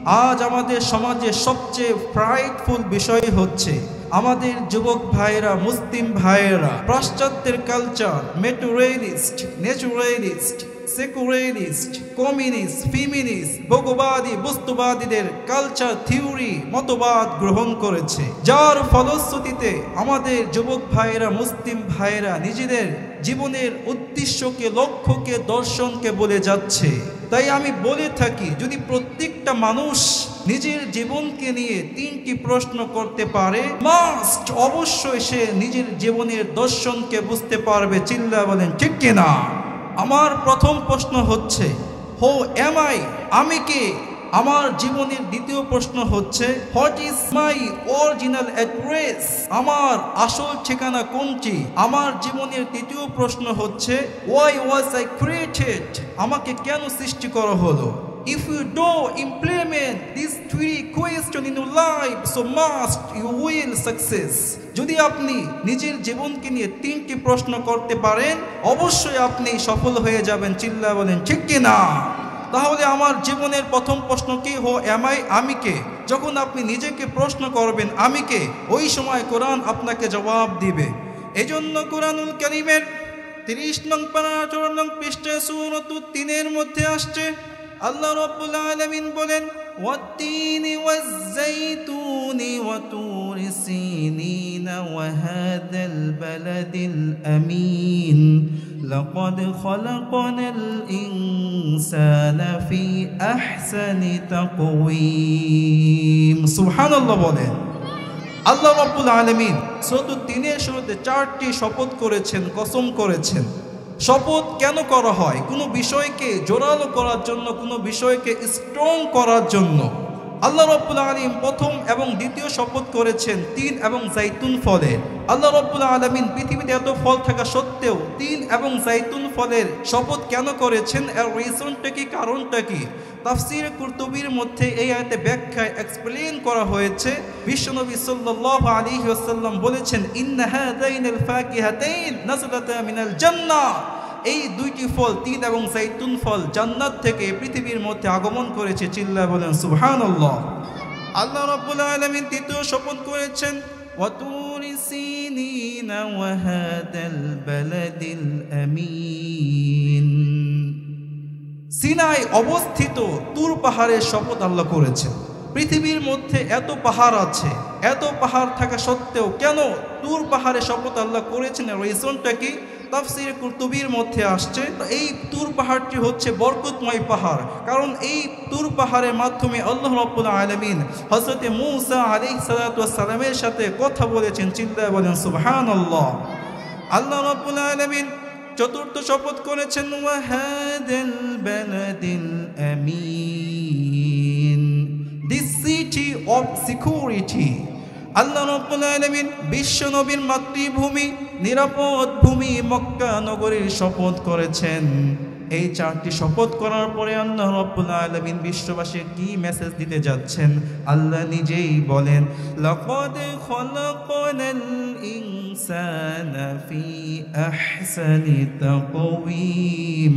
আজ আমাদের সমাজে সবচেয়ে প্রাইডফুল বিষয় হচ্ছে আমাদের যুবক ভাইয়েরা, মুসলিম ভাইয়েরা পাশ্চাত্যের culture, materialist, naturalist, secularist, communist, feminist, ভোগবাদী, বস্তুবাদীদের কালচার, থিওরি, মতবাদ গ্রহণ করেছে, যার ফলশ্রুতিতে আমাদের যুবক ভাইয়েরা, মুসলিম ভাইয়েরা নিজেদের জীবনের উদ্দেশ্যকে, লক্ষ্যকে, দর্শনকে বলে যাচ্ছে। তাই আমি বলে থাকি, যদি প্রত্যেকটা মানুষ নিজের জীবনকে নিয়ে 3টি প্রশ্ন করতে পারে, মাস্ট অবশ্যই সে নিজের জীবনের দর্শনকে বুঝতে পারবে। চিল্লা বলেন ঠিক কিনা? আমার প্রথম প্রশ্ন হচ্ছে হো এম আই, আমি কে? আমার জীবনের দ্বিতীয় প্রশ্ন হচ্ছে what is my original address, আমার আসল ঠিকানা কোনটি? আমার জীবনের তৃতীয় প্রশ্ন হচ্ছে ওয়াই ওয়াজ আই ক্রিয়েটেড, আমাকে কেন সৃষ্টি করা হলো? If you don't implement these 3 questions in your life, so must you will success. যদি আপনি নিজের জীবনকে নিয়ে 3টি প্রশ্ন করতে পারেন, অবশ্যই আপনি সফল হয়ে যাবেন। চিল্লা বলেন ঠিক কিনা? তাহলে আমার জীবনের প্রথম প্রশ্ন কি? হো এম আই, আমি কে? যখন আপনি নিজেকে প্রশ্ন করবেন আমি কে, ওই সময় কোরআন আপনাকে জবাব দিবে। এজন্য কোরআনুল কারীমের 30 নং পারা 18 নং পৃষ্ঠা সূরা 3 মধ্যে আসছে, আল্লাহ রাব্বুল আলামিন বলেন ওয়াত-তিনি ওয়াজ-যাইতুনি ওয়া তুরি সিনিন ওয়া হাযাল বালাদিল আমিন লাকাদ খালাকনাল ইনসানা ফি আহসানি তাকওয়িম। সুবহানাল্লাহ বলেন। আল্লাহ রাব্বুল আলামিন সূরা 3 শুরুতে 4টি শপথ করেছেন, কসম করেছেন। শপথ কেন করা হয়? কোনো বিষয়কে জোরালো করার জন্য, কোনো বিষয়কে স্ট্রং করার জন্য। আল্লাহ রাব্বুল আলামিন প্রথম এবং দ্বিতীয় শপথ করেছেন তিন এবং জাইতুন ফলের। আল্লাহ রাব্বুল আলামিন পৃথিবীতে এত ফল থাকা সত্ত্বেও তিন এবং জাইতুন ফলের শপথ কেন করেছেন? এর রিজনটা কি, কারণটা কি? তাফসীর কুরতুবীর মধ্যে এই আয়াতে ব্যাখ্যায় এক্সপ্লেইন করা হয়েছে। বিশ্বনবী সাল্লাল্লাহু আলাইহি ওয়াসাল্লাম বলেছেন ইন্না হাযাইনাল ফাকিহাতাইন নাযালাতা মিনাল জান্নাহ, এই 2টি ফল, তিন এবং জাইতুন ফল জান্নাত থেকে পৃথিবীর মধ্যে আগমন করেছে। চিল্লা বলেন সুবহানাল্লাহ। আল্লাহ রাব্বুল আলামিন তৃতীয় শপথ করেছেন ওয়া তুরি সিনিনা ওয়া হাদাল বালাদিল আমিন, সিনাই অবস্থিত তুর পাহাড়ের শপথ আল্লাহ করেছেন। পৃথিবীর মধ্যে এত পাহাড় আছে, এত পাহাড় থাকা সত্ত্বেও কেন তুর পাহাড়ের শপথ আল্লাহ করেছেন? রিজনটা কি? তাফসীর কুরতুবীর মধ্যে আসছে, এই তুর পাহাড়টি হচ্ছে বরকতময় পাহাড়। কারণ এই তুর পাহাড়ের মাধ্যমে আল্লাহ রাব্বুল আলামিন হযরত মূসা আলাইহিস সালাতু ওয়াস সালামের সাথে কথা বলেছেন। চিল্লায়ে বলেন সুবহানাল্লাহ। আল্লাহ রাব্বুল আলামিন চতুর্থ শপথ করেছেন ওয়া হাদাল বালাদিল আমিন, দিস সিটি অফ সিকিউরিটি। আল্লাহ রাব্বুল আলামিন বিশ্ব নবীর মাতৃভূমি, নিরাপদ ভূমি মক্কা নগরীর শপথ করেছেন। এই 4টি শপথ করার পরে আল্লাহ রাব্বুল আলামিন বিশ্ববাসীকে কি মেসেজ দিতে যাচ্ছেন? আল্লাহ নিজেই বলেন লাকাদ খালাকনাল ইনসানা ফি আহসানি তাকওয়িম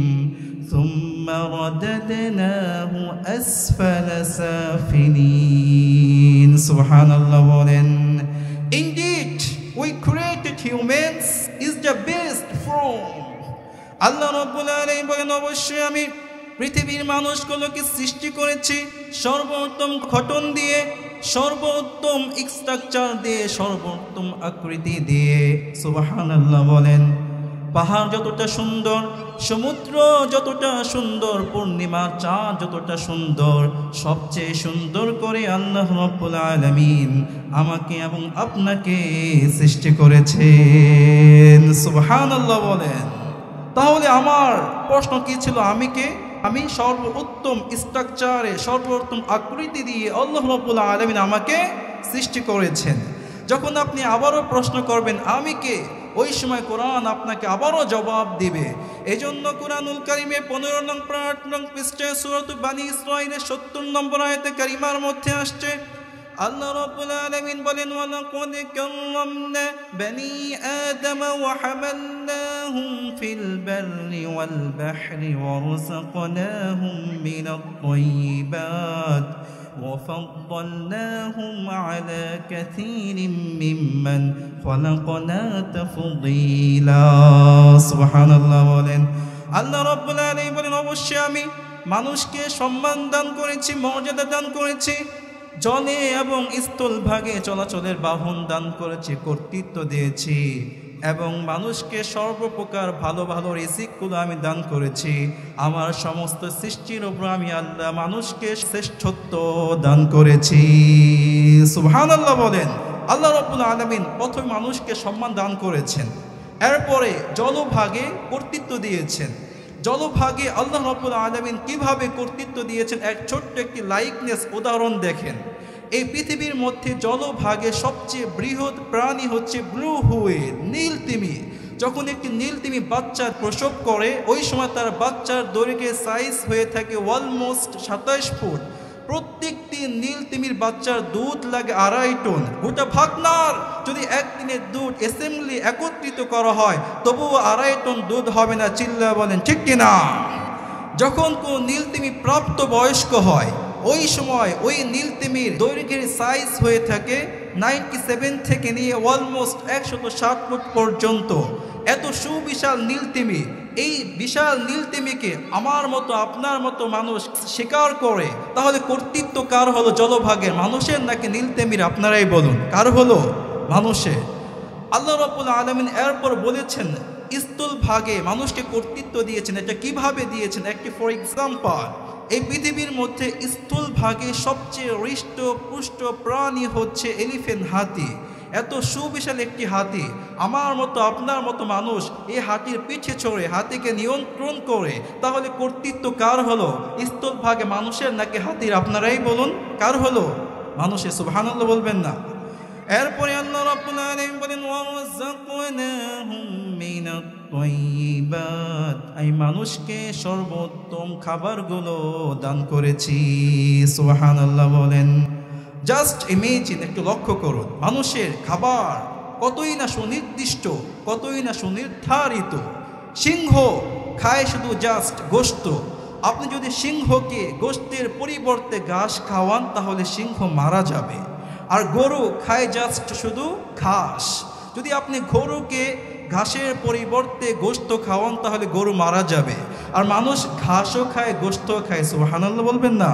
সুম্মা রাদাদনাহু আসফালা সাফিলিন। সুবহানাল্লাহ বলেন Indeed we created humans is the best form. আল্লাহ রাব্বুল আলামিন বলেন অবশ্যই আমি পৃথিবীর মানুষগুলোকে সৃষ্টি করেছি সর্বোত্তম গঠন দিয়ে, সর্বোত্তম স্ট্রাকচার দিয়ে, সর্বোত্তম আকৃতি দিয়ে। সুবহানাল্লাহ বলেন। পাহাড় যতটা সুন্দর, সমুদ্র যতটা সুন্দর, পূর্ণিমার চাঁদ যতটা সুন্দর, সবচেয়ে সুন্দর করে আল্লাহ রাব্বুল আলামিন আমাকে এবং আপনাকে সৃষ্টি করেছেন। সুবহানাল্লাহ বলেন। তাহলে আমার প্রশ্ন কি ছিল? আমি কে? আমি সর্বোত্তম স্ট্রাকচারে, সর্বোত্তম আকৃতি দিয়ে আল্লাহ রাব্বুল আলামিন আমাকে সৃষ্টি করেছেন। যখন আপনি আবারও প্রশ্ন করবেন আমি কে, ওই সময় কোরআন আপনাকে আবারও জবাব দিবে। এজন্য কোরআনুল কারীমে 15 নং 8 নং পৃষ্ঠায় সূরা বানী ইসরাঈলের 70 নম্বর আয়াতে কারিমার মধ্যে আসছে, আল্লাহ রাব্বুল আলামিন বলেন ওয়ালাকাদ কাররামনা বানী আদম ওয়া হামালনাহুম ফিল বাররি ওয়াল বাহরি ওয়া রাযাকনাহুম মিনাত তাইয়্যিবাত وفضلناهم على كثير ممن خلقنا تفضيلا সুবহানাল্লাহ বলেন আল্লাহ রাব্বুল আলামিন বলেন অবশ্যই আমি মানুষকে সম্মান দান করেছি মর্যাদা দান করেছি জলে এবং স্থলভাগে চলাচলের বাহন দান করেছি কর্তৃত্ব দিয়েছি এবং মানুষকে সর্বপ্রকার ভালো ভালো রিজিকগুলো আমি দান করেছি আমার সমস্ত সৃষ্টির উপর আমি আল্লাহ মানুষকে শ্রেষ্ঠত্ব দান করেছি সুবহানাল্লাহ বলেন আল্লাহ রাব্বুল আলামিন প্রথমে মানুষকে সম্মান দান করেছেন এরপরে জলভাগে কর্তৃত্ব দিয়েছেন জলভাগে আল্লাহ রাব্বুল আলামিন কিভাবে কর্তৃত্ব দিয়েছেন এক ছোট্ট একটি লাইকনেস উদাহরণ দেখেন এই পৃথিবীর মধ্যে জলভাগে সবচেয়ে বৃহৎ প্রাণী হচ্ছে ব্লু হুইল নীল তিমি যখন একটি নীল তিমি বাচ্চা প্রসব করে ওই সময় তার বাচ্চার দৈর্ঘ্যের সাইজ হয়ে থাকে অলমোস্ট 27 ফুট প্রত্যেকটি নীল তিমির বাচ্চার দুধ লাগে 2.5 টন গোটা ভাগনার যদি একদিনের দুধ অ্যাসেম্বলি একত্রিত করা হয় তবুও 2.5 টন দুধ হবে না চিল্লা বলেন ঠিক কিনা যখন কোন নীল তিমি প্রাপ্ত বয়স্ক হয় ওই সময় ওই নীল তিমির দৈর্ঘ্যের সাইজ হয়ে থাকে 97 থেকে নিয়ে অলমোস্ট 160 ফুট পর্যন্ত এত সুবিশাল নীল তিমি এই বিশাল নীল তিমিকে আমার মতো আপনার মতো মানুষ শিকার করে তাহলে কর্তৃত্ব কার হলো জলভাগের মানুষের নাকি নীল তিমির আপনারাই বলুন কার হলো মানুষের আল্লাহ রাব্বুল আলামিন এরপর বলেছেন স্থলভাগে মানুষকে কর্তৃত্ব দিয়েছেন এটা কিভাবে দিয়েছেন একটি ফর এক্সাম্পল এই পৃথিবীর মধ্যে স্থলভাগে সবচেয়ে হৃষ্টপুষ্ট প্রাণী হচ্ছে এলিফ্যান্ট হাতি এত সুবিশাল একটি হাতি আমার মতো আপনার মতো মানুষ এই হাতির পিঠে চড়ে হাতিকে নিয়ন্ত্রণ করে তাহলে কর্তৃত্ব কার হলো স্থলভাগে মানুষের নাকি হাতির আপনারাই বলুন কার হলো মানুষের সুবহানাল্লাহ বলবেন না এরপরে আল্লাহ রাব্বুল আলামিন বলেন ওয়ারাযাকনাহুম মিনাত তাইয়্যিবাত এই মানুষকে সর্বোত্তম খাবারগুলো দান করেছি সুবহানাল্লাহ বলেন জাস্ট ইমেজিন একটু লক্ষ্য করুন মানুষের খাবার কতই না সুনির্দিষ্ট কতই না সুনির্ধারিত সিংহ খায় শুধু জাস্ট গোশত আপনি যদি সিংহকে গোশতের পরিবর্তে ঘাস খাওয়ান তাহলে সিংহ মারা যাবে আর গরু খায় জাস্ট শুধু ঘাস যদি আপনি গরুকে ঘাসের পরিবর্তে গোশত খাওয়ান তাহলে গরু মারা যাবে আর মানুষ ঘাসও খায় গোশতও খায় সুবহানাল্লাহ বলবেন না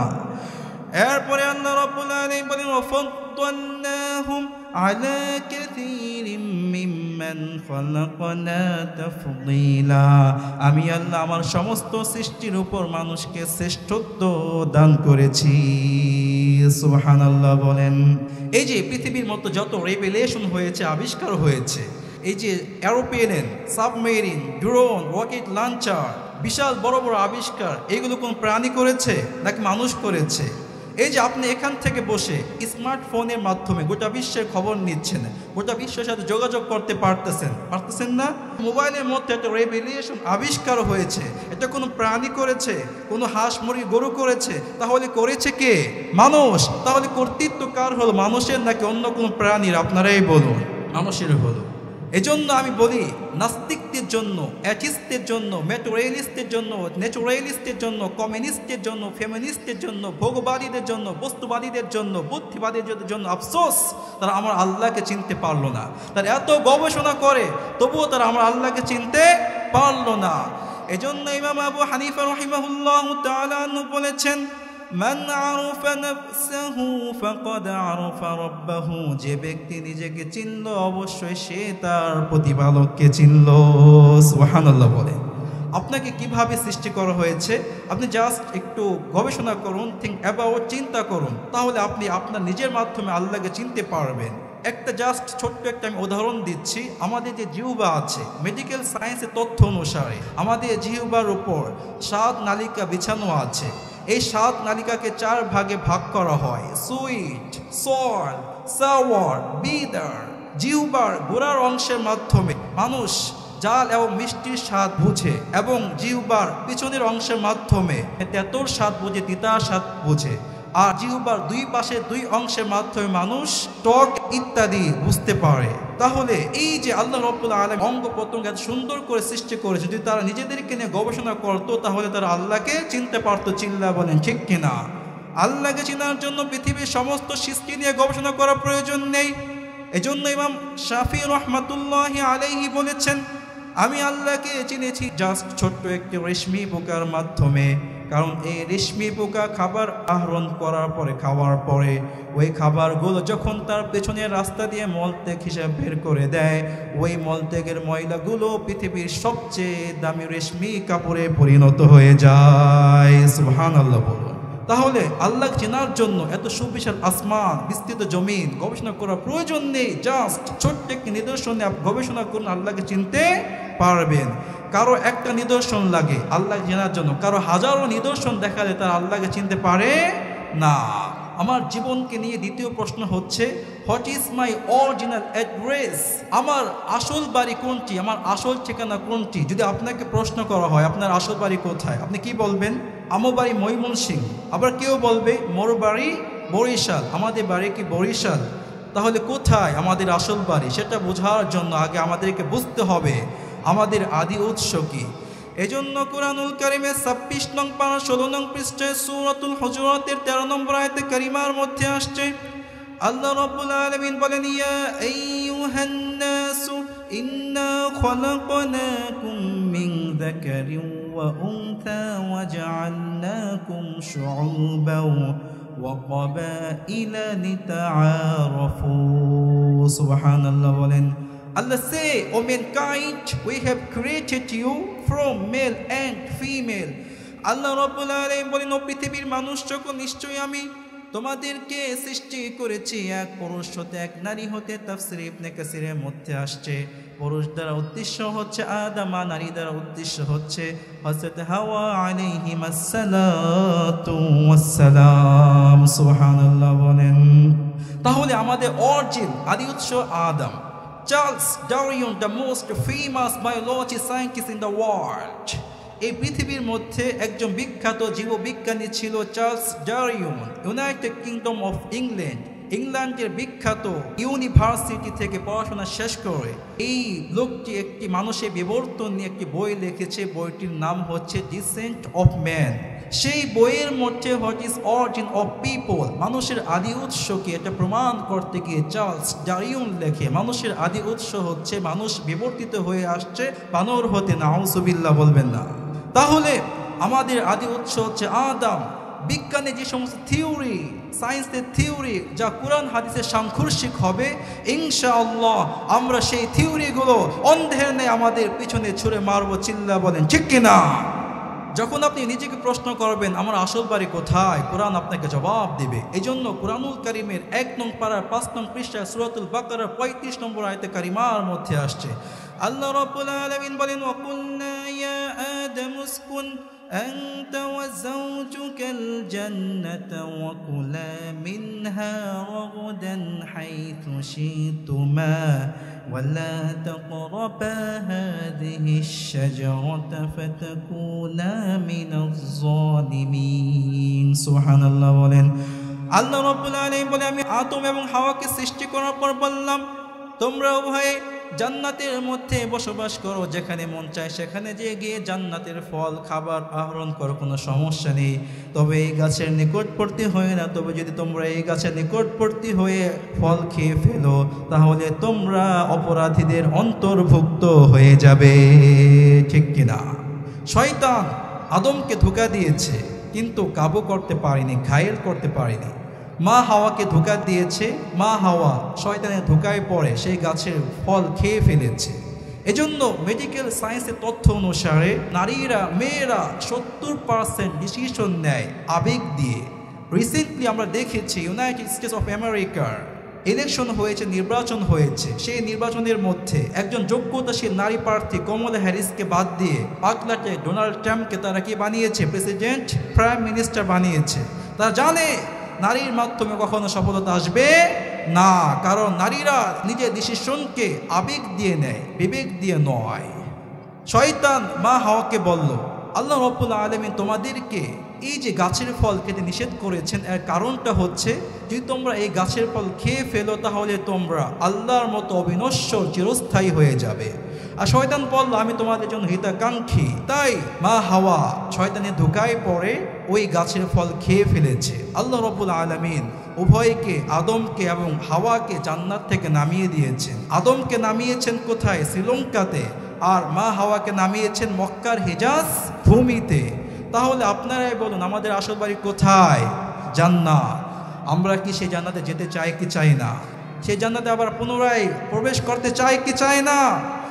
এরপরে আল্লাহ রাব্বুল আলামিন বলেন ওয়াফাদ্দালনাহুম আলা কাসীরিম মিম্মান খালাকনা তাফদীলা আমি আল্লাহ আমার সমস্ত সৃষ্টির উপর মানুষকে শ্রেষ্ঠত্ব দান করেছি সুবহানাল্লাহ বলেন এই যে পৃথিবীর মতো যত রেভেলেশন হয়েছে আবিষ্কার হয়েছে এই যে aeroplane submarine drone rocket launcher বিশাল বড় বড় আবিষ্কার এগুলো কোন প্রাণী করেছে নাকি মানুষ করেছে এই যে আপনি এখান থেকে বসে স্মার্টফোনের মাধ্যমে গোটা বিশ্বের খবর নিচ্ছেন গোটা বিশ্বের সাথে যোগাযোগ করতে পারতেছেন না মোবাইলের মধ্যে একটা রেভেলিউশন আবিষ্কার হয়েছে এটা কোনো প্রাণী করেছে কোনো হাঁস মুরগি গরু করেছে তাহলে করেছে কে মানুষ তাহলে কর্তৃত্ব কার হলো মানুষের নাকি অন্য কোনো প্রাণীর আপনারাই বলুন মানুষের হলো এজন্য আমি বলি নাস্তিকদের জন্য অ্যাথিস্টদের জন্য ম্যাটেরিয়ালিস্টদের জন্য ন্যাচুরালিস্টদের জন্য কমিউনিস্টদের জন্য ফেমিনিস্টদের জন্য ভোগবাদীদের জন্য বস্তুবাদীদের জন্য বুদ্ধিবাদীদের জন্য আফসোস তারা আমার আল্লাহকে চিনতে পারলো না তারা এত গবেষণা করে তবুও তারা আমার আল্লাহকে চিনতে পারলো না এজন্য ইমাম আবু হানিফা রাহিমাহুল্লাহু তাআলা বলেছেন মান আরাফা নাফসাহু ফাকাদ আরাফা রাব্বাহু যে ব্যক্তি নিজেকে চিনল অবশ্যই সে তার প্রতিপালককে চিনল সুবহানাল্লাহ বলে আপনাকে কিভাবে সৃষ্টি করা হয়েছে আপনি জাস্ট একটু গবেষণা করুন থিঙ্ক অ্যাবাউট চিন্তা করুন তাহলে আপনি আপনার নিজের মাধ্যমে আল্লাহকে চিনতে পারবেন একটা জাস্ট ছোট্ট একটা আমি উদাহরণ দিচ্ছি আমাদের যে জিহ্বা আছে মেডিকেল সায়েন্সের তথ্য অনুসারে আমাদের জিহ্বার উপর 7 নালিকা বিছানো আছে এই 7 নালিকাকে 4 ভাগে ভাগ করা হয় সুইট সল সাওয়ার বিটার জিহ্বার গোড়ার অংশের মাধ্যমে মানুষ জাল এবং মিষ্টির স্বাদ বুঝে এবং জিহ্বার পিছনের অংশের মাধ্যমে তেঁতুর স্বাদ বুঝে তিতার স্বাদ বুঝে আর জিহ্বার দুই পাশে 2 অংশের মাধ্যমে মানুষ টক ইত্যাদি বুঝতে পারে তাহলে এই যে আল্লাহ রাব্বুল আলামিন অঙ্গ প্রত্যঙ্গ এত সুন্দর করে সৃষ্টি করেছে যদি তারা নিজেদেরকে নিয়ে গবেষণা করতো তাহলে তারা আল্লাহকে চিনতে পারতো চিল্লা বলেন ঠিক কিনা আল্লাহকে চেনার জন্য পৃথিবীর সমস্ত সৃষ্টি নিয়ে গবেষণা করার প্রয়োজন নেই। এজন্য ইমাম শাফি রহমাতুল্লাহি আলাইহি বলেছেন, আমি আল্লাহকে চিনেছি জাস্ট ছোট্ট একটি রেশমি পোকার মাধ্যমে। কারণ এই রেশমি পোকা খাবার আহরণ করার পরে, খাওয়ার পরে ওই খাবারগুলো যখন তার পেছনের রাস্তা দিয়ে মলত্যাগ হিসাবে বের করে দেয়, ওই মলত্যাগের ময়লাগুলো পৃথিবীর সবচেয়ে দামি রেশমি কাপড়ে পরিণত হয়ে যায়। সুবহানাল্লাহ বলুন। তাহলে আল্লাহ চেনার জন্য এত সুবিশাল আসমান, বিস্তৃত জমিন গবেষণা করার প্রয়োজন নেই। জাস্ট ছোট্ট একটি নিদর্শনে গবেষণা করুন, আল্লাহকে চিনতে পারবেন। কারো একটা নিদর্শন লাগে আল্লাহ চেনার জন্য, কারো হাজারো নিদর্শন দেখালে তারা আল্লাহকে চিনতে পারে না। আমার জীবনকে নিয়ে দ্বিতীয় প্রশ্ন হচ্ছে, what is my original address? আমার আসল বাড়ি কোনটি, আমার আসল ঠিকানা কোনটি? যদি আপনাকে প্রশ্ন করা হয় আপনার আসল বাড়ি কোথায়, আপনি কি বলবেন? আমার বাড়ি ময়মনসিংহ। আবার কেউ বলবে মোর বাড়ি বরিশাল। আমাদের বাড়ি কি বরিশাল? তাহলে কোথায় আমাদের আসল বাড়ি সেটা বোঝার জন্য আগে আমাদেরকে বুঝতে হবে আমাদের আদি উৎস কি। এজন্য কুরআনুল কারীমের ২৬ নং পারা ১৬ নং পৃষ্ঠায় সূরাতুল হুজুরাতের ১৩ নম্বর আয়াতে কারিমার মধ্যে আসছে, আল্লাহ রাব্বুল আলামিন বলেন, ইয়া আইয়ুহান নাসু ইন্না খলাকনাকুম মিন যাকারিন ওয়া উনসা ওয়া জাআলনাকুম শুউবান ওয়া ক্বাবাইলা লিতাআরাফু। সুবহানাল্লাহ বলেন, Allah say, O mankind, we have created you from male and female. আল্লাহ রাব্বুল আলামিন বলেন, ও পৃথিবীর মানুষ সকল, নিশ্চয়ই আমি তোমাদেরকে সৃষ্টি করেছি এক পুরুষ হতে এক নারী হতে। তাফসীর ইবনে কাসিরের মধ্যে আসছে, পুরুষ দ্বারা উদ্দেশ্য হচ্ছে আদম, নারী দ্বারা উদ্দেশ্য হচ্ছে হযরত হাওয়া আলাইহিমাস সালাতু ওয়াস সালাম। সুবহানাল্লাহ বলেন। তাহলে আমাদের অরিজিন, আদি উৎস আদম। Charles Darwin, the most famous biology scientist in the world. এই পৃথিবীর মধ্যে একজন বিখ্যাত জীববিজ্ঞানী ছিল Charles Darwin. United Kingdom of England, ইংল্যান্ডের বিখ্যাত ইউনিভার্সিটি থেকে পড়াশোনা শেষ করে এই লোকটি একটি মানুষের বিবর্তন নিয়ে একটি বই লিখেছে। বইটির নাম হচ্ছে ডিসেন্ট অফ ম্যান। সেই বইয়ের মধ্যে what is origin of people, মানুষের আদি উৎস কি, এটা প্রমাণ করতে গিয়ে চার্লস ডারউইন লেখে মানুষের আদি উৎস হচ্ছে মানুষ বিবর্তিত হয়ে আসছে বানর হতে। নাউজুবিল্লাহ বলবেন না। তাহলে আমাদের আদি উৎস হচ্ছে আদম। বিজ্ঞানের যে সমস্ত থিওরি, সায়েন্সের থিওরি যা কোরআন হাদিসের সাংঘর্ষিক হবে, ইনশাআল্লাহ আমরা সেই থিওরিগুলো অন্ধের নেই আমাদের পিছনে ছুঁড়ে মারবো। চিল্লা বলেন ঠিক কিনা? যখন আপনি নিজেকে প্রশ্ন করবেন আমার আসল বাড়ি কোথায়, কোরআন আপনাকে জবাব দিবে। এই জন্য কুরআনুল কারীমের ১ নং পারার ৫ নং পৃষ্ঠায় সূরাতুল বাকারার ৩৫ নম্বর আয়াতে কারিমার মধ্যে আসছে, আল্লাহ রাব্বুল আলামিন বলেন, ওয়া কুলনা ইয়া আদামু উসকুন আনতা ওয়া যাওজুকাল জান্নাতা ওয়া কুলা মিনহা রাগাদান হাইথু শিতুমা ولا تقربا هذه الشجرة فتكونا من الظالمين। সুবহান আল্লাহ বলেন। আল্লাহ রাব্বুল আলামিন বলে, আমি আদম এবং হাওয়াকে সৃষ্টি করার পর বললাম তোমরা উভয়ে জান্নাতের মধ্যে বসবাস করো, যেখানে মন চায় সেখানে গিয়ে জান্নাতের ফল খাবার আহরণ করো, কোনো সমস্যা নেই। তবে এই গাছের নিকটবর্তী হয়ে না, তবে যদি তোমরা এই গাছের নিকটবর্তী হয়ে ফল খেয়ে ফেলো তাহলে তোমরা অপরাধীদের অন্তর্ভুক্ত হয়ে যাবে। ঠিক কিনা? শয়তান আদমকে ধোঁকা দিয়েছে কিন্তু কাবু করতে পারেনি, ঘায়েল করতে পারেনি। মা হাওয়াকে ধোঁকা দিয়েছে, মা হাওয়া শয়তানের ধোঁকায় পড়ে সেই গাছের ফল খেয়ে ফেলেছে। এজন্য মেডিকেল সায়েন্সের তথ্য অনুসারে নারীরা, মেয়েরা ৭০% ডিসিশন নেয় আবেগ দিয়ে। রিসেন্টলি আমরা দেখেছি ইউনাইটেড স্টেটস অফ আমেরিকার ইলেকশন হয়েছে, নির্বাচন হয়েছে। সেই নির্বাচনের মধ্যে একজন যোগ্যতাশীল নারী প্রার্থী কমলা হ্যারিসকে বাদ দিয়ে পাগলাটে ডোনাল্ড ট্রাম্পকে তারা কি বানিয়েছে? প্রেসিডেন্ট, প্রাইম মিনিস্টার বানিয়েছে। তারা জানে নারীর মাধ্যমে কখনো সফলতা আসবে না, কারণ নারীরা নিজের ডিসিশনকে আবেগ দিয়ে নেয়, বিবেক দিয়ে নয়। শয়তান মা হাওয়াকে বলল, আল্লাহ রাব্বুল আলামিন তোমাদেরকে এই যে গাছের ফল খেতে নিষেধ করেছেন এর কারণটা হচ্ছে যদি তোমরা এই গাছের ফল খেয়ে ফেলো তাহলে তোমরা আল্লাহর মতো অবিনশ্বর চিরস্থায়ী হয়ে যাবে। আর শয়তান বলল আমি তোমাদের জন্য হিতাকাঙ্ক্ষী। তাই মা হাওয়া শয়তানের ধোঁকায় পড়ে ওই গাছের ফল খেয়ে ফেলেছে। আল্লাহ রাব্বুল আলামিন উভয়কে, আদমকে এবং হাওয়াকে জান্নাত থেকে নামিয়ে দিয়েছেন। আদমকে নামিয়েছেন কোথায়? শ্রীলঙ্কাতে। আর মা হাওয়াকে নামিয়েছেন মক্কার হিজাজ ভূমিতে। তাহলে আপনারাই বলুন আমাদের আসল বাড়ি কোথায়? জান্নাত। আমরা কি সেই জান্নাতে যেতে চাই কি চাই না? সেই জান্নাতে আবার পুনরায় প্রবেশ করতে চাই কি চাই না?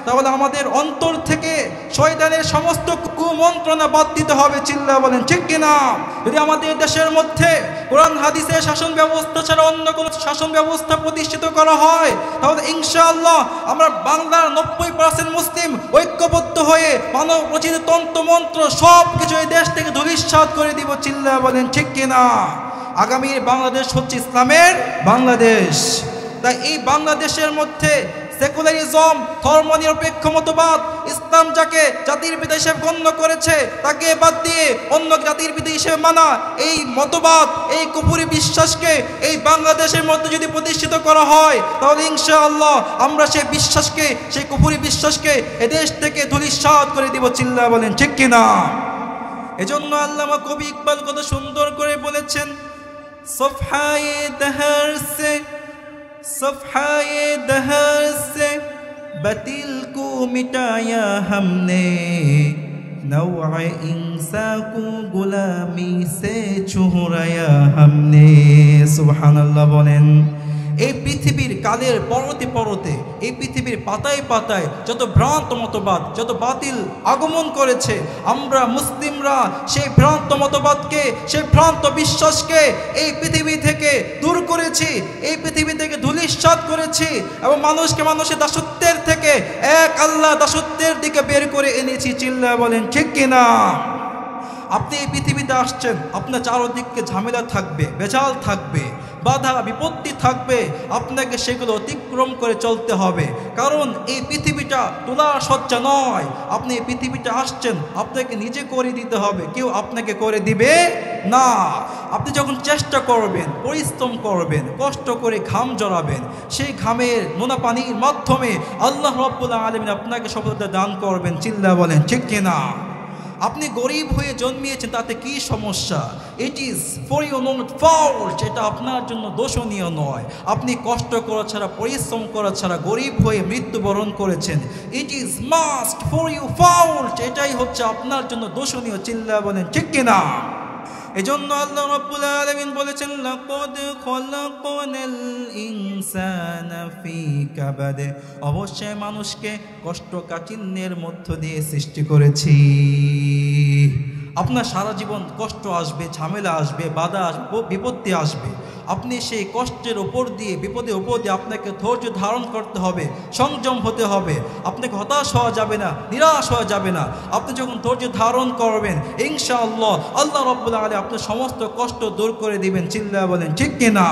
তাহলে আমাদের অন্তর থেকে শয়তানের সমস্ত কুমন্ত্রণা বাদ দিতে হবে। চিল্লা বলেন ঠিক কিনা? যদি আমাদের দেশের মধ্যে কোরআন হাদিসের শাসন ব্যবস্থা ছাড়া অন্য কোনো শাসন ব্যবস্থা প্রতিষ্ঠিত করা হয়, তাহলে ইনশাআল্লাহ আমরা বাংলার 90% মুসলিম ঐক্যবদ্ধ হয়ে মানব রচিত তন্ত্রমন্ত্র সব কিছু এই দেশ থেকে ধূলিসাৎ করে দিব। চিল্লা বলেন ঠিক কিনা? আগামীর বাংলাদেশ হচ্ছে ইসলামের বাংলাদেশ। তাই এই বাংলাদেশের মধ্যে সেকুলারিজম, ধর্মনিরপেক্ষ মতবাদ, ইসলাম যাকে জাতির পিতা হিসেবে গণ্য করেছে তাকে বাদ দিয়ে অন্য জাতির পিতা হিসেবে মানা এই মতবাদ, এই কুফরি বিশ্বাসকে এই বাংলাদেশের মধ্যে যদি প্রতিষ্ঠিত করা হয়, তাহলে ইনশাআল্লাহ আমরা সেই বিশ্বাসকে, সেই কুফরি বিশ্বাসকে এদেশ থেকে ধূলিসাৎ করে দিব। চিল্লা বলেন ঠিক কিনা? এজন্য আল্লামা কবি ইকবাল কত সুন্দর করে বলেছেন, সফহায়ে দহর সে सफ़हाए दहर से बातिल को मिटाया हमने, नौए इंसा को गुलामी से छुड़ाया हमने। सुबहानाल्लाह बोलें। এই পৃথিবীর কালের পরতে পরতে, এই পৃথিবীর পাতায় পাতায় যত ভ্রান্ত মতবাদ, যত বাতিল আগমন করেছে, আমরা মুসলিমরা সেই ভ্রান্ত মতবাদকে, সেই ভ্রান্ত বিশ্বাসকে এই পৃথিবী থেকে দূর করেছি, এই পৃথিবী থেকে ধূলিসাৎ করেছি এবং মানুষকে মানুষের দাসত্বের থেকে এক আল্লাহ দাসত্বের দিকে বের করে এনেছি। চিল্লা বলেন ঠিক কিনা? আপনি এই পৃথিবীতে আসছেন, আপনার চারদিকে ঝামেলা থাকবে, বেজাল থাকবে, বাধা বিপত্তি থাকবে, আপনাকে সেগুলো অতিক্রম করে চলতে হবে। কারণ এই পৃথিবীটা তুলার সজ্জা নয়। আপনি এই পৃথিবীটা আসছেন, আপনাকে নিজে করে দিতে হবে, কেউ আপনাকে করে দিবে না। আপনি যখন চেষ্টা করবেন, পরিশ্রম করবেন, কষ্ট করে ঘাম জড়াবেন, সেই ঘামের নোনা পানির মাধ্যমে আল্লাহ রাব্বুল আলামিন আপনাকে সফলতা দান করবেন। চিল্লা বলেন ঠিক কিনা? আপনি গরিব হয়ে জন্মিয়েছেন, তাতে কি সমস্যা? It is for you not fault. এটা আপনার জন্য দোষণীয় নয়। আপনি কষ্ট করা ছাড়া, পরিশ্রম করা ছাড়া গরিব হয়ে মৃত্যুবরণ করেছেন, it is must for you fault. এটাই হচ্ছে আপনার জন্য দোষণীয়। চিল্লা বলেন ঠিক কিনা? এজন্য আল্লাহ রাব্বুল আলামিন বলেছেন, লাকাদ খলাকনাল ইনসানা ফি কাবাদ। অবশ্যই মানুষকে কষ্টকাঠিন্যের মধ্য দিয়ে সৃষ্টি করেছি। আপনার সারা জীবন কষ্ট আসবে, ঝামেলা আসবে, বাধা আসবে, বিপত্তি আসবে। আপনি সেই কষ্টের ওপর দিয়ে, বিপদের ওপর দিয়ে আপনাকে ধৈর্য ধারণ করতে হবে, সংযম হতে হবে। আপনাকে হতাশ হওয়া যাবে না, নিরাশ হওয়া যাবে না। আপনি যখন ধৈর্য ধারণ করবেন, ইনশাআল্লাহ আল্লাহ রাব্বুল আলামিন আপনার সমস্ত কষ্ট দূর করে দিবেন। চিল্লা বলেন ঠিক কিনা?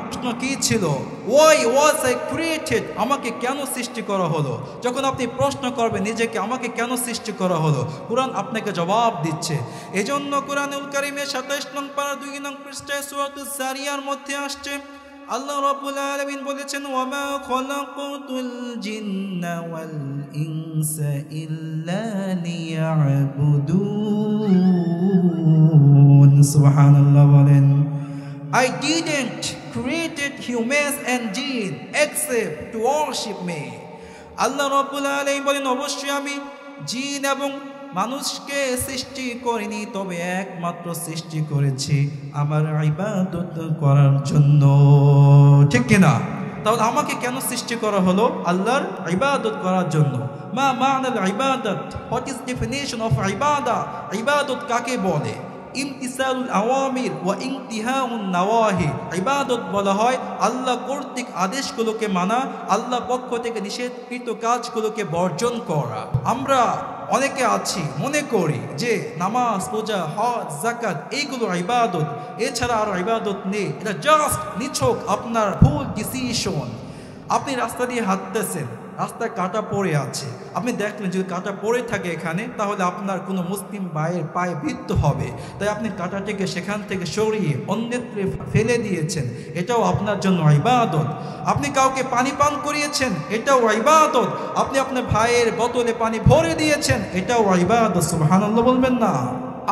প্রশ্ন কি ছিল? Why was I created? আমাকে কেন সৃষ্টি করা হলো? যখন আপনি প্রশ্ন করবেন নিজেকে, আমাকে কেন সৃষ্টি করা হলো, কোরআন আপনাকে জবাব দিচ্ছে। এজন্য কোরআনুল কারীমের 27 নং পারা 2 নং পৃষ্ঠায় সূরাতুজ জারিয়ার মধ্যে আসছে, আল্লাহ রাব্বুল আলামিন বলেছেন, ওয়ামা খলাকুতুল জিন্না ওয়াল ইনসা ইল্লা লিয়াবুদুন। সুবহানাল্লাহ বলেন। I didn't created humans and jinn except to worship me. আল্লাহ রাব্বুল আলামিন বলেন, অবশ্যই আমি জিন এবং মানুষকে সৃষ্টি করিনি, তবে একমাত্র সৃষ্টি করেছি আমার ইবাদত করার জন্য। ঠিক কিনা? তাহলে আমাকে কেন সৃষ্টি করা হলো? আল্লাহর ইবাদত করার জন্য। মা মা'নাল ইবাদত? হোয়াট ইজ ডেফিনিশন অফ ইবাদা? ইবাদত কাকে বলে? ইমতিসালুল আওয়ামির ওয়া ইনতিহাউন নাওয়াহি। ইবাদত বলা হয় আল্লাহ কর্তৃক আদেশগুলোকে মানা, আল্লাহ পক্ষ থেকে নিষেধকৃত কাজগুলোকে বর্জন করা। আমরা অনেকে আছি মনে করি যে নামাজ, রোজা, হজ, যাকাত এইগুলো ইবাদত, এছাড়া আর ইবাদত নেই। এটা জাস্ট নিছক আপনার ভুল ডিসিশন। আপনি রাস্তা দিয়ে হাঁটতেছেন, রাস্তায় কাঁটা পড়ে আছে, আপনি দেখলেন যদি কাঁটা পড়ে থাকে এখানে, তাহলে আপনার কোনো মুসলিম ভাইয়ের পায়ে বিদ্ধ হবে, তাই আপনি কাঁটাটিকে সেখান থেকে সরিয়ে অন্যত্রে ফেলে দিয়েছেন, এটাও আপনার জন্য ইবাদত। আপনি কাউকে পানি পান করিয়েছেন, এটাও ইবাদত। আপনি আপনার ভাইয়ের বোতলে পানি ভরে দিয়েছেন, এটাও ইবাদত। সুবহানাল্লাহ বলবেন না?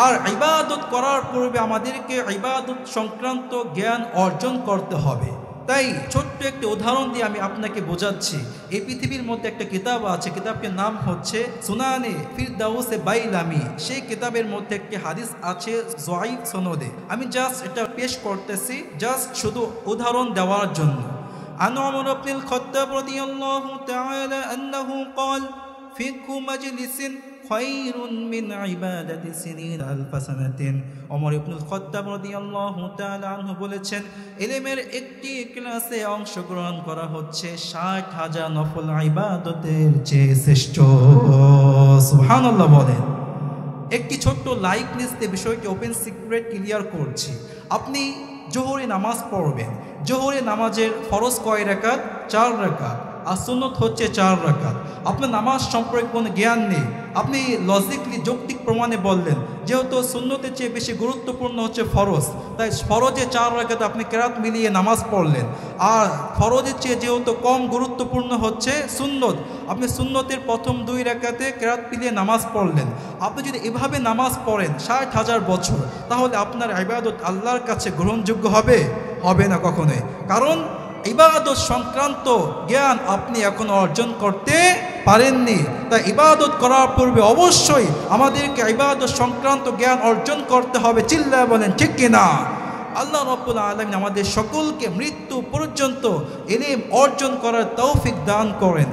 আর ইবাদত করার পূর্বে আমাদেরকে ইবাদত সংক্রান্ত জ্ঞান অর্জন করতে হবে। তাই ছোট্ট একটি উদাহরণ দিয়ে আমি আপনাকে বোঝাচ্ছি। এই পৃথিবীর মধ্যে একটা কিতাব আছে, কিতাবটির নাম হচ্ছে সুনানে ফিরদাউসে বাইলামি। সেই কিতাবের মধ্যে একটি হাদিস আছে যঈফ সনদে। আমি জাস্ট এটা পেশ করতেছি, জাস্ট শুধু উদাহরণ দেওয়ার জন্য। আন ওমর ইবনুল খাত্তাব রাদিয়াল্লাহু তাআলা আন্নাহু قال ফিকহু মাজলিসিন খায়রুন মিন ইবাদাতি সিনিন আলফা সানাতিন। ওমর ইবনুল খাত্তাব রাদিয়াল্লাহু তাআলা আনহু বলেছেন, ইলমের একটি ক্লাসে অংশগ্রহণ করা হচ্ছে ৬০,০০০ নফল ইবাদতের চেয়ে শ্রেষ্ঠ। সুবহানাল্লাহ বলেন। একটি ছোট্ট লাইক লিস্টে বিষয়টি ওপেন সিক্রেট ক্লিয়ার করছি। আপনি জোহরে নামাজ পড়বেন, জোহরে নামাজের ফরজ কয় রাকাত? ৪ রাকাত, আর সুন্নত হচ্ছে ৪ রাকাত। আপনার নামাজ সম্পর্কে কোনো জ্ঞান নেই, আপনি লজিকলি যৌক্তিক প্রমাণে বললেন যেহেতু সুন্নতের চেয়ে বেশি গুরুত্বপূর্ণ হচ্ছে ফরজ, তাই ফরজে ৪ রাকাত আপনি কেরাত মিলিয়ে নামাজ পড়লেন। আর ফরজের চেয়ে যেহেতু কম গুরুত্বপূর্ণ হচ্ছে সুন্নত, আপনি সুন্নতের প্রথম ২ রাকাতে কেরাত মিলিয়ে নামাজ পড়লেন। আপনি যদি এভাবে নামাজ পড়েন ৬০,০০০ বছর, তাহলে আপনার ইবাদত আল্লাহর কাছে গ্রহণযোগ্য হবে? হবে না কখনোই। কারণ ইবাদত সংক্রান্ত জ্ঞান আপনি এখনো অর্জন করতে পারেননি। তাই ইবাদত করার পূর্বে অবশ্যই আমাদেরকে ইবাদত সংক্রান্ত জ্ঞান অর্জন করতে হবে। চিল্লায় বলেন ঠিক কিনা? আল্লাহ রাব্বুল আলামিন আমাদের সকলকে মৃত্যু পর্যন্ত ইলম অর্জন করার তৌফিক দান করেন।